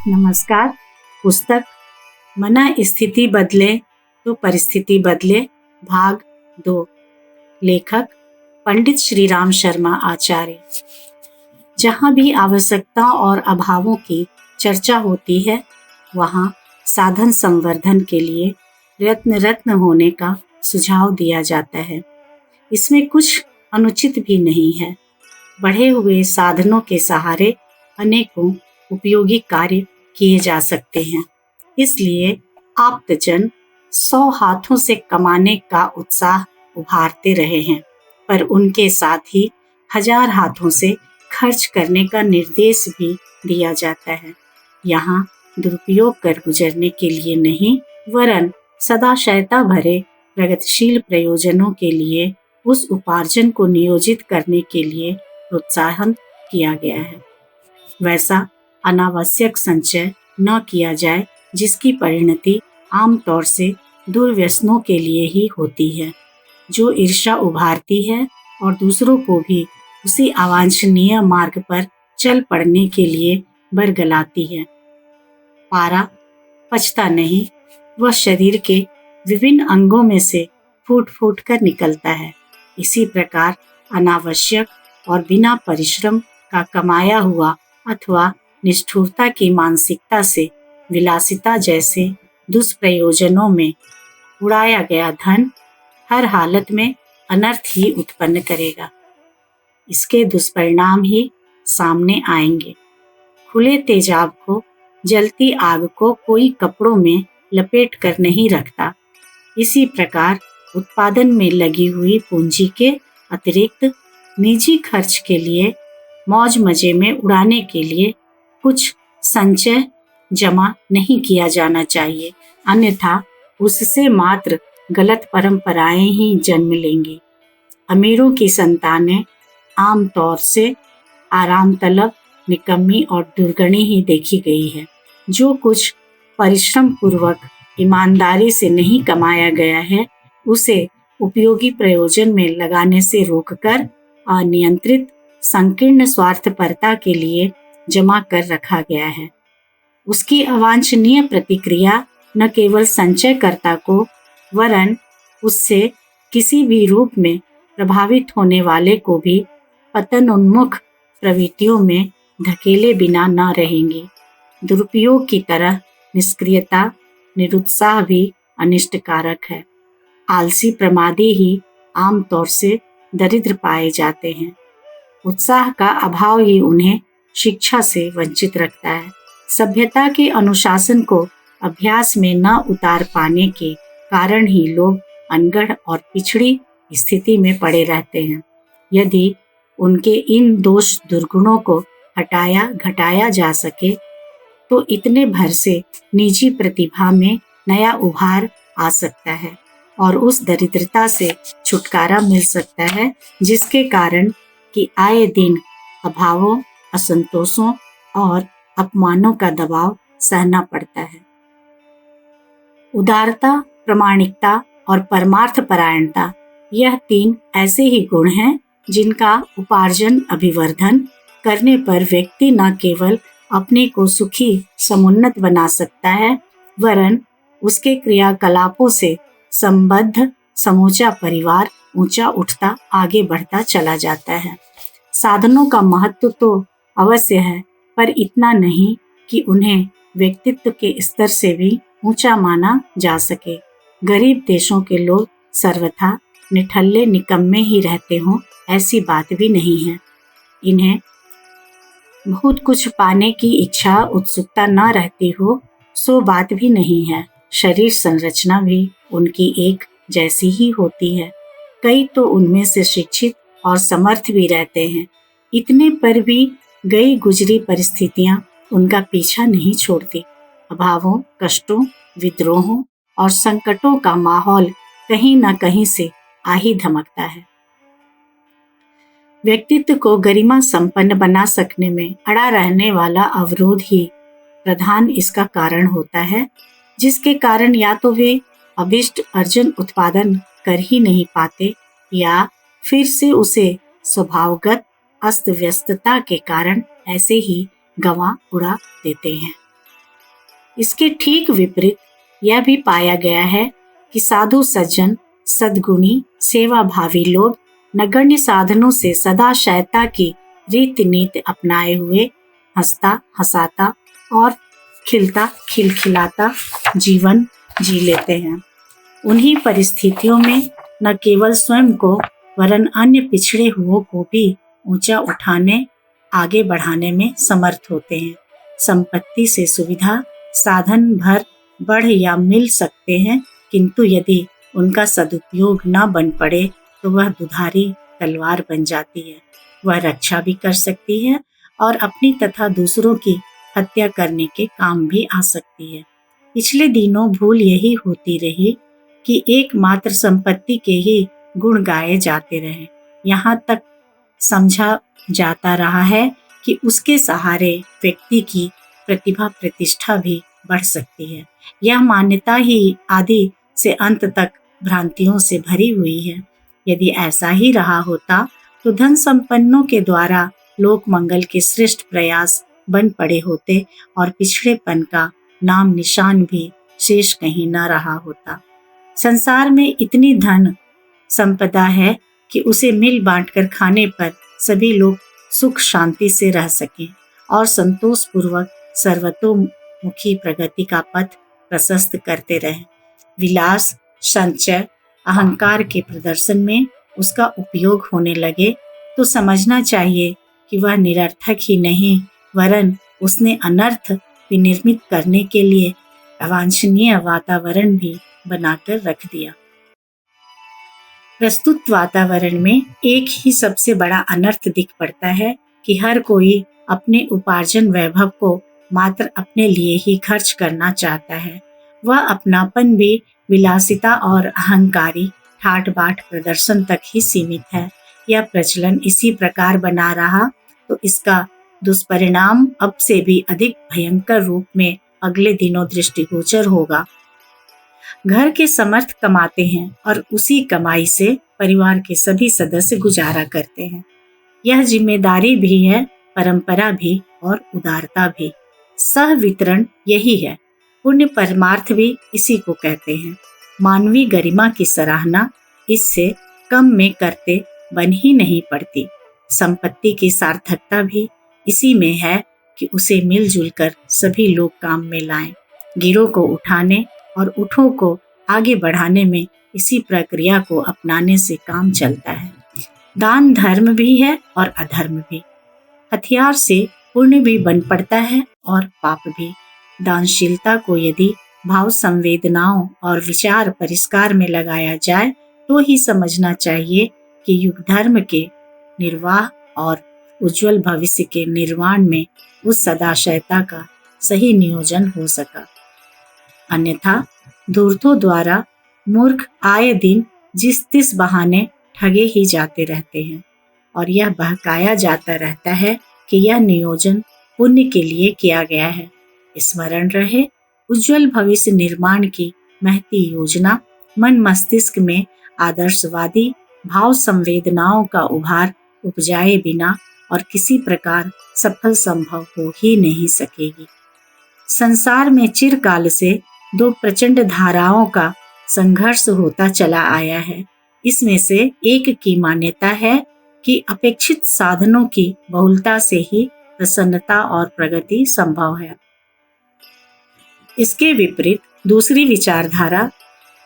नमस्कार। पुस्तक मना स्थिति बदले तो परिस्थिति बदले भाग 2। लेखक पंडित श्री राम शर्मा आचार्य। जहाँ भी आवश्यकता और अभावों की चर्चा होती है वहाँ साधन संवर्धन के लिए प्रयत्नरत होने का सुझाव दिया जाता है। इसमें कुछ अनुचित भी नहीं है। बढ़े हुए साधनों के सहारे अनेकों उपयोगी कार्य किए जा सकते हैं। इसलिए आप्तजन 100 हाथों से कमाने का उत्साह उभारते रहे हैं, पर उनके साथ ही 1000 हाथों से खर्च करने का निर्देश भी दिया जाता है। यहाँ दुरुपयोग कर गुजरने के लिए नहीं, वरन सदाशयता भरे प्रगतिशील प्रयोजनों के लिए उस उपार्जन को नियोजित करने के लिए प्रोत्साहन किया गया है। वैसा अनावश्यक संचय न किया जाए जिसकी परिणति आमतौर से दुर्व्यसनों के लिए ही होती है, जो ईर्ष्या उभारती है और दूसरों को भी उसी अवांछनीय मार्ग पर चल पड़ने के लिए बरगलाती है। पारा पचता नहीं, वह शरीर के विभिन्न अंगों में से फूट फूट कर निकलता है। इसी प्रकार अनावश्यक और बिना परिश्रम का कमाया हुआ अथवा निष्ठुरता की मानसिकता से विलासिता जैसे दुष्प्रयोजनों में उड़ाया गया धन हर हालत में अनर्थ ही उत्पन्न करेगा। इसके दुष्परिणाम ही सामने आएंगे। खुले तेजाब को, जलती आग को कोई कपड़ों में लपेट कर नहीं रखता। इसी प्रकार उत्पादन में लगी हुई पूंजी के अतिरिक्त निजी खर्च के लिए, मौज मजे में उड़ाने के लिए कुछ संचय जमा नहीं किया जाना चाहिए, अन्यथा उससे मात्र गलत परंपराएं ही जन्म लेंगी। अमीरों की संतानें आमतौर से आराम तलब, निकम्मी और दुर्गुणी ही देखी गई है। जो कुछ परिश्रम पूर्वक ईमानदारी से नहीं कमाया गया है, उसे उपयोगी प्रयोजन में लगाने से रोककर अनियंत्रित संकीर्ण स्वार्थपरता के लिए जमा कर रखा गया है। उसकी अवांछनीय प्रतिक्रिया न केवल संचयकर्ता को, वरन उससे किसी भी रूप में प्रभावित होने वाले को भी पतनोन्मुख प्रवृत्तियों में धकेले बिना न रहेंगी। दुरुपयोग की तरह निष्क्रियता, निरुत्साह भी अनिष्टकारक है। आलसी प्रमादी ही आमतौर से दरिद्र पाए जाते हैं। उत्साह का अभाव ही उन्हें शिक्षा से वंचित रखता है। सभ्यता के अनुशासन को अभ्यास में न उतार पाने के कारण ही लोग अनगढ़ और पिछड़ी स्थिति में पड़े रहते हैं। यदि उनके इन दोष दुर्गुणों को हटाया घटाया जा सके तो इतने भर से निजी प्रतिभा में नया उभार आ सकता है और उस दरिद्रता से छुटकारा मिल सकता है जिसके कारण कि आए दिन अभावों, असंतोषों और अपमानों का दबाव सहना पड़ता है। उदारता, प्रामाणिकता और परमार्थ परायणता, यह 3 ऐसे ही गुण हैं जिनका उपार्जन अभिवर्धन करने पर व्यक्ति न केवल अपने को सुखी समुन्नत बना सकता है, वरन उसके क्रियाकलापों से संबद्ध समूचा परिवार ऊंचा उठता आगे बढ़ता चला जाता है। साधनों का महत्व तो अवश्य है, पर इतना नहीं कि उन्हें व्यक्तित्व के स्तर से भी ऊंचा माना जा सके। गरीब देशों के लोग सर्वथा निठल्ले निकम्मे ही रहते हों, ऐसी बात भी नहीं है। इन्हें बहुत कुछ पाने की इच्छा, उत्सुकता न रहती हो, सो बात भी नहीं है। शरीर संरचना भी उनकी एक जैसी ही होती है। कई तो उनमें से शिक्षित और समर्थ भी रहते हैं। इतने पर भी गई गुजरी परिस्थितियां उनका पीछा नहीं छोड़ती। अभावों, कष्टों, विद्रोहों और संकटों का माहौल कहीं न कहीं से आ ही धमकता है। व्यक्तित्व को गरिमा संपन्न बना सकने में अड़ा रहने वाला अवरोध ही प्रधान इसका कारण होता है, जिसके कारण या तो वे अभिष्ट अर्जन उत्पादन कर ही नहीं पाते या फिर से उसे स्वभावगत अस्त व्यस्तता के कारण ऐसे ही गंवा उड़ा देते हैं। इसके ठीक विपरीत यह भी पाया गया है कि साधु सज्जन, सद्गुणी, सेवाभावी लोग नगण्य साधनों से सदा शयता की रीति नीति अपनाए हुए हंसता हंसाता और खिलता खिलखिलाता जीवन जी लेते हैं। उन्हीं परिस्थितियों में न केवल स्वयं को वरन अन्य पिछड़े हुओं को भी ऊंचा उठाने, आगे बढ़ाने में समर्थ होते हैं। संपत्ति से सुविधा साधन भर बढ़ या मिल सकते हैं, किंतु यदि उनका सदुपयोग न बन पड़े तो वह दुधारी तलवार बन जाती है। वह रक्षा भी कर सकती है और अपनी तथा दूसरों की हत्या करने के काम भी आ सकती है। पिछले दिनों भूल यही होती रही कि एकमात्र संपत्ति के ही गुण गाए जाते रहे। यहाँ तक समझा जाता रहा है कि उसके सहारे व्यक्ति की प्रतिभा प्रतिष्ठा भी बढ़ सकती है। यह मान्यता ही आदि से अंत तक भ्रांतियों से भरी हुई है। यदि ऐसा ही रहा होता तो धन संपन्नों के द्वारा लोक मंगल के श्रेष्ठ प्रयास बन पड़े होते और पिछड़ेपन का नाम निशान भी शेष कहीं न रहा होता। संसार में इतनी धन संपदा है कि उसे मिल बांटकर खाने पर सभी लोग सुख शांति से रह सकें और संतोष पूर्वक सर्वतोमुखी प्रगति का पथ प्रशस्त करते रहें। विलास, संचय, अहंकार के प्रदर्शन में उसका उपयोग होने लगे तो समझना चाहिए कि वह निरर्थक ही नहीं वरन उसने अनर्थ विनिर्मित करने के लिए अवांछनीय वातावरण भी बनाकर रख दिया। प्रस्तुत वातावरण में एक ही सबसे बड़ा अनर्थ दिख पड़ता है कि हर कोई अपने उपार्जन वैभव को मात्र अपने लिए ही खर्च करना चाहता है। वह अपनापन भी विलासिता और अहंकारी ठाट बाट प्रदर्शन तक ही सीमित है। यह प्रचलन इसी प्रकार बना रहा तो इसका दुष्परिणाम अब से भी अधिक भयंकर रूप में अगले दिनों दृष्टिगोचर होगा। घर के समर्थ कमाते हैं और उसी कमाई से परिवार के सभी सदस्य गुजारा करते हैं। यह जिम्मेदारी भी है, परंपरा भी और उदारता भी। सह वितरण यही है। पुण्य परमार्थ भी इसी को कहते हैं। मानवीय गरिमा की सराहना इससे कम में करते बन ही नहीं पड़ती। संपत्ति की सार्थकता भी इसी में है कि उसे मिलजुल कर सभी लोग काम में लाएं। गिरों को उठाने और ऊँटों को आगे बढ़ाने में इसी प्रक्रिया को अपनाने से काम चलता है। दान धर्म भी है और अधर्म भी। हथियार से पुण्य भी बन पड़ता है और पाप भी। दानशीलता को यदि भाव संवेदनाओं और विचार परिष्कार में लगाया जाए तो ही समझना चाहिए कि युग धर्म के निर्वाह और उज्जवल भविष्य के निर्माण में उस सदाशयता का सही नियोजन हो सका। अन्यथा धूर्तों द्वारा मूर्ख आए दिन जिस तिस बहाने ठगे ही जाते रहते हैं और यह बहकाया जाता रहता है कि यह नियोजन पुण्य के लिए किया गया है। स्मरण रहे, उज्जवल भविष्य निर्माण की महती योजना मन मस्तिष्क में आदर्शवादी भाव संवेदनाओं का उभार उपजाए बिना और किसी प्रकार सफल संभव हो ही नहीं सकेगी। संसार में चिरकाल से दो प्रचंड धाराओं का संघर्ष होता चला आया है। इसमें से एक की मान्यता है कि अपेक्षित साधनों की बहुलता से ही प्रसन्नता और प्रगति संभव है। इसके विपरीत दूसरी विचारधारा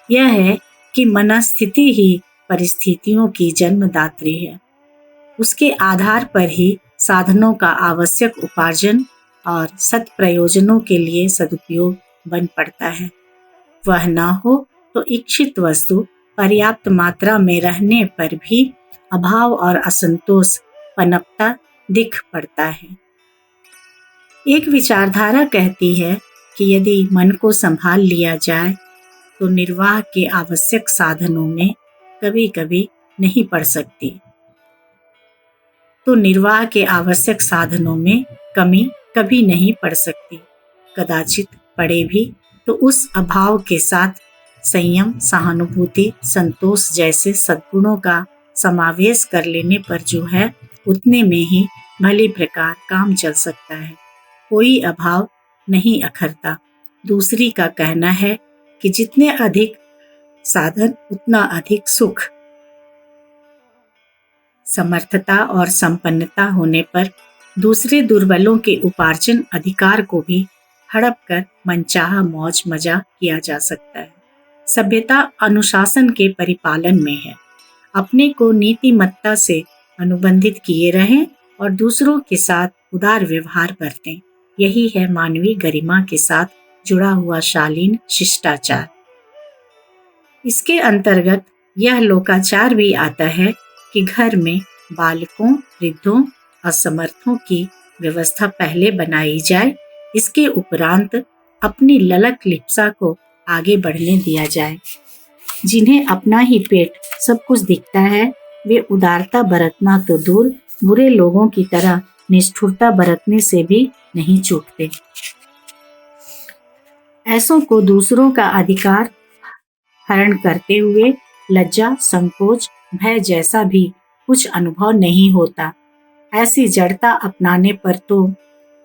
यह है कि मनस्थिति ही परिस्थितियों की जन्मदात्री है। उसके आधार पर ही साधनों का आवश्यक उपार्जन और सत्प्रयोजनों के लिए सदुपयोग बन पड़ता है। वह न हो तो इच्छित वस्तु पर्याप्त मात्रा में रहने पर भी अभाव और असंतोष पनपता दिख पड़ता है। एक विचारधारा कहती है कि यदि मन को संभाल लिया जाए तो निर्वाह के आवश्यक साधनों में कभी कभी नहीं पड़ सकती, तो निर्वाह के आवश्यक साधनों में कमी कभी नहीं पड़ सकती। कदाचित पड़े भी तो उस अभाव के साथ संयम, सहानुभूति, संतोष जैसे सद्गुणों का समावेश कर लेने पर जो है उतने में ही भली प्रकार काम चल सकता है। कोई अभाव नहीं अखरता। दूसरी का कहना है कि जितने अधिक साधन उतना अधिक सुख। समर्थता और संपन्नता होने पर दूसरे दुर्बलों के उपार्जन अधिकार को भी हड़प कर मनचाहा मौज मजा किया जा सकता है। सभ्यता अनुशासन के परिपालन में है। अपने को नीतिमत्ता से अनुबंधित किए रहें और दूसरों के साथ उदार व्यवहार बरतें। यही है मानवीय गरिमा के साथ जुड़ा हुआ शालीन शिष्टाचार। इसके अंतर्गत यह लोकाचार भी आता है कि घर में बालकों, वृद्धों, असमर्थों की व्यवस्था पहले बनाई जाए, इसके उपरांत अपनी ललक लिप्सा को आगे बढ़ने दिया जाए। जिन्हें अपना ही पेट सब कुछ दिखता है, वे उदारता बरतना तो दूर, बुरे लोगों की तरह निष्ठुरता बरतने से भी नहीं चूकते। ऐसों को दूसरों का अधिकार हरण करते हुए लज्जा, संकोच, भय जैसा भी कुछ अनुभव नहीं होता। ऐसी जड़ता अपनाने पर तो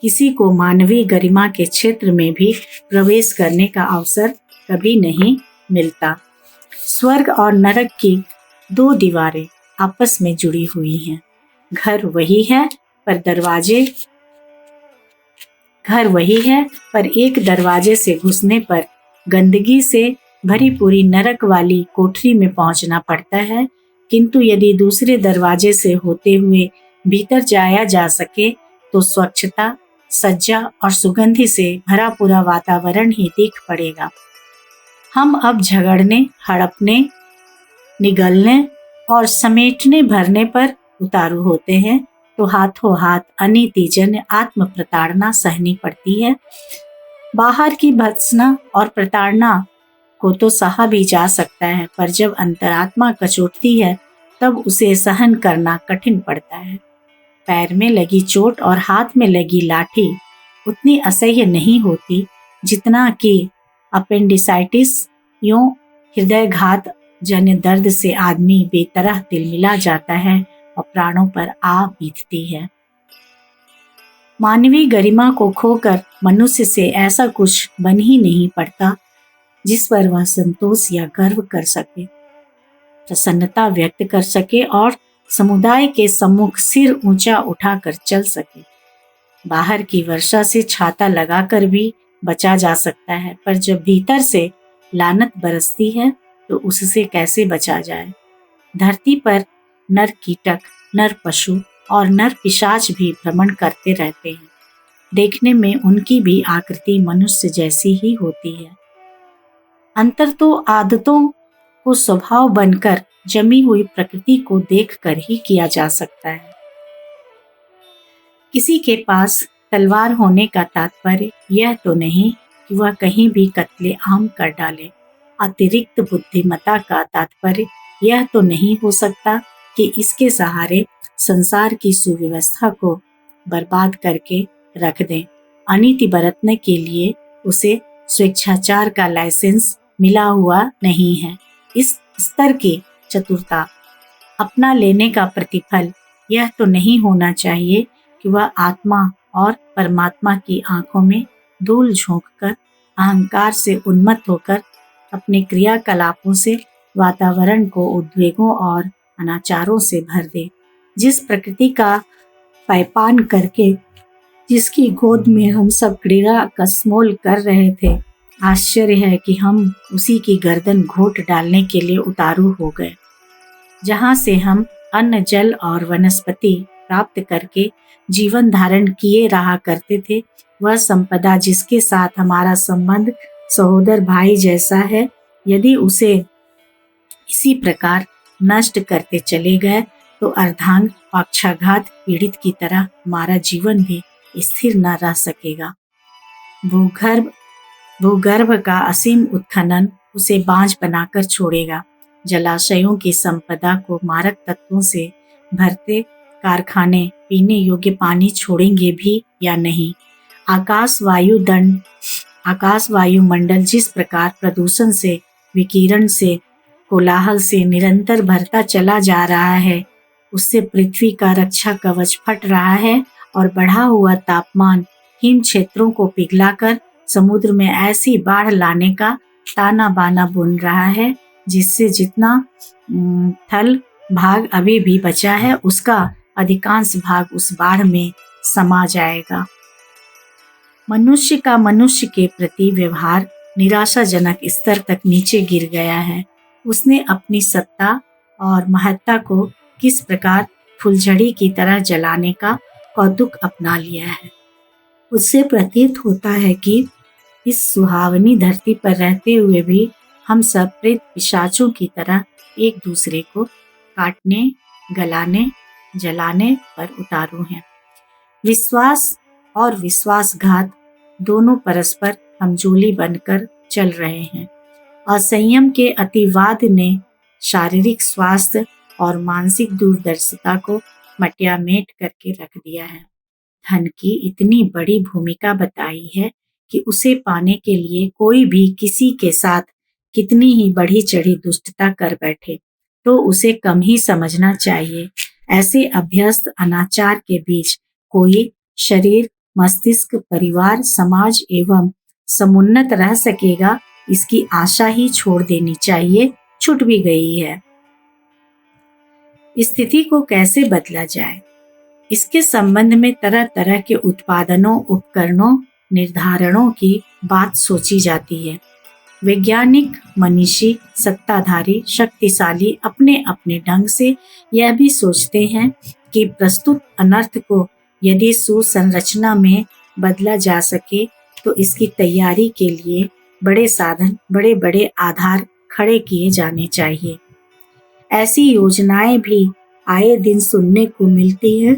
किसी को मानवीय गरिमा के क्षेत्र में भी प्रवेश करने का अवसर कभी नहीं मिलता। स्वर्ग और नरक की दो दीवारें आपस में जुड़ी हुई हैं। घर वही है पर एक दरवाजे से घुसने पर गंदगी से भरी पूरी नरक वाली कोठरी में पहुंचना पड़ता है। किंतु यदि दूसरे दरवाजे से होते हुए भीतर जाया जा सके तो स्वच्छता, सज्जा और सुगंधि से भरा पूरा वातावरण ही दिख पड़ेगा। हम अब झगड़ने, हड़पने, निगलने और समेटने भरने पर उतारू होते हैं तो हाथों हाथ अनीतिजन्य आत्म प्रताड़ना सहनी पड़ती है। बाहर की भत्सना और प्रताड़ना को तो सहा भी जा सकता है, पर जब अंतरात्मा कचोटती है तब उसे सहन करना कठिन पड़ता है। पैर में लगी चोट और हाथ में लगी लाठी उतनी असह्य नहीं होती जितना कि अपेंडिसाइटिस, यूं हृदयघात जन्य दर्द से आदमी बेतरह तिलमिला जाता है और प्राणों पर आ बीतती है। मानवीय गरिमा को खोकर मनुष्य से ऐसा कुछ बन ही नहीं पड़ता जिस पर वह संतोष या गर्व कर सके, प्रसन्नता व्यक्त कर सके और समुदाय के सम्मुख सिर ऊंचा उठाकर चल सके। बाहर की वर्षा से छाता लगाकर भी बचा जा सकता है, पर जब भीतर से लानत बरसती है तो उससे कैसे बचा जाए। धरती पर नर कीटक, नर पशु और नर पिशाच भी भ्रमण करते रहते हैं। देखने में उनकी भी आकृति मनुष्य जैसी ही होती है। अंतर तो आदतों को स्वभाव बनकर जमी हुई प्रकृति को देखकर ही किया जा सकता है। किसी के पास तलवार होने का तात्पर्य यह तो नहीं कि वह कहीं भी कत्ले आम कर डाले। अतिरिक्त बुद्धिमत्ता का तात्पर्य यह तो नहीं हो सकता कि इसके सहारे संसार की सुव्यवस्था को बर्बाद करके रख दें। अनीति बरतने के लिए उसे स्वेच्छाचार का लाइसेंस मिला हुआ नहीं है। इस स्तर की चतुरता अपना लेने का प्रतिफल यह तो नहीं होना चाहिए कि वह आत्मा और परमात्मा की आंखों में धूल झोंककर अहंकार से उन्मत्त होकर अपने क्रियाकलापों से वातावरण को उद्वेगों और अनाचारों से भर दे। जिस प्रकृति का पायपान करके जिसकी गोद में हम सब क्रीड़ा कसमोल कर रहे थे, आश्चर्य है कि हम उसी की गर्दन घोट डालने के लिए उतारू हो गए। जहाँ से हम अन्न, जल और वनस्पति प्राप्त करके जीवन धारण किए रहा करते थे, वह संपदा जिसके साथ हमारा संबंध सहोदर भाई जैसा है, यदि उसे इसी प्रकार नष्ट करते चले गए तो अर्धांग पक्षाघात पीड़ित की तरह हमारा जीवन भी स्थिर न रह सकेगा। भूगर्भ का असीम उत्खनन उसे बांझ बनाकर छोड़ेगा। जलाशयों की संपदा को मारक तत्वों से भरते कारखाने पीने योग्य पानी छोड़ेंगे भी या नहीं। आकाश वायुमंडल जिस प्रकार प्रदूषण से, विकिरण से, कोलाहल से निरंतर भरता चला जा रहा है, उससे पृथ्वी का रक्षा कवच फट रहा है और बढ़ा हुआ तापमान हिम क्षेत्रों को पिघलाकर समुद्र में ऐसी बाढ़ लाने का ताना बाना बुन रहा है जिससे जितना थल भाग अभी भी बचा है उसका अधिकांश भाग उस बाढ़ में समा जाएगा। मनुष्य का मनुष्य के प्रति व्यवहार निराशाजनक स्तर तक नीचे गिर गया है। उसने अपनी सत्ता और महत्ता को किस प्रकार फुलझड़ी की तरह जलाने का कौतुक अपना लिया है। उससे प्रतीत होता है कि इस सुहावनी धरती पर रहते हुए भी हम सब प्रेत पिशाचों की तरह एक दूसरे को काटने, गलाने, जलाने पर उतारू हैं। विश्वास और विश्वासघात दोनों परस्पर हमजोली बनकर चल रहे हैं। असंयम के अतिवाद ने शारीरिक स्वास्थ्य और मानसिक दूरदर्शिता को मटियामेट करके रख दिया है। धन की इतनी बड़ी भूमिका बताई है कि उसे पाने के लिए कोई भी किसी के साथ कितनी ही बढ़ी चढ़ी दुष्टता कर बैठे तो उसे कम ही समझना चाहिए। ऐसे अभ्यस्त अनाचार के बीच कोई शरीर, मस्तिष्क, परिवार, समाज एवं समुन्नत रह सकेगा, इसकी आशा ही छोड़ देनी चाहिए, छूट भी गई है। स्थिति को कैसे बदला जाए, इसके संबंध में तरह तरह के उत्पादनों, उपकरणों, निर्धारणों की बात सोची जाती है। वैज्ञानिक, मनीषी, सत्ताधारी, शक्तिशाली अपने अपने ढंग से यह भी सोचते हैं कि प्रस्तुत अनर्थ को यदि सुसंरचना में बदला जा सके तो इसकी तैयारी के लिए बड़े साधन, बड़े बड़े आधार खड़े किए जाने चाहिए। ऐसी योजनाएं भी आए दिन सुनने को मिलती हैं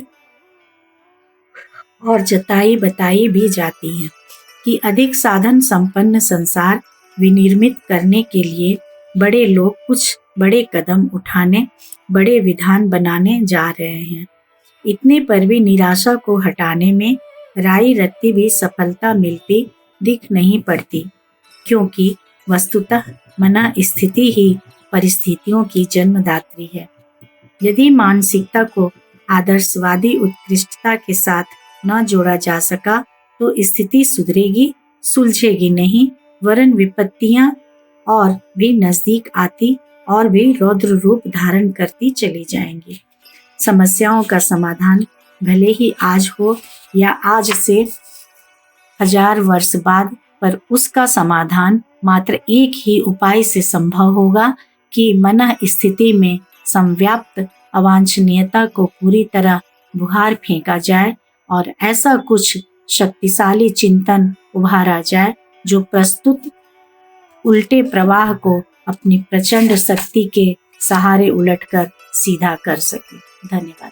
और जताई बताई भी जाती हैं कि अधिक साधन संपन्न संसार विनिर्मित करने के लिए बड़े लोग कुछ बड़े कदम उठाने, बड़े विधान बनाने जा रहे हैं। इतने पर भी निराशा को हटाने में राई रत्ती भी सफलता मिलती दिख नहीं पड़ती, क्योंकि वस्तुतः मना स्थिति ही परिस्थितियों की जन्मदात्री है। यदि मानसिकता को आदर्शवादी उत्कृष्टता के साथ न जोड़ा जा सका तो स्थिति सुधरेगी, सुलझेगी नहीं, वरन विपत्तियां और भी नजदीक आती और भी रौद्र रूप धारण करती चली जाएंगी। समस्याओं का समाधान भले ही आज हो या आज से 1000 वर्ष बाद, पर उसका समाधान मात्र एक ही उपाय से संभव होगा कि मन स्थिति में संव्याप्त अवांछनीयता को पूरी तरह बुहार फेंका जाए और ऐसा कुछ शक्तिशाली चिंतन उभारा जाए जो प्रस्तुत उल्टे प्रवाह को अपनी प्रचंड शक्ति के सहारे उलटकर सीधा कर सके। धन्यवाद।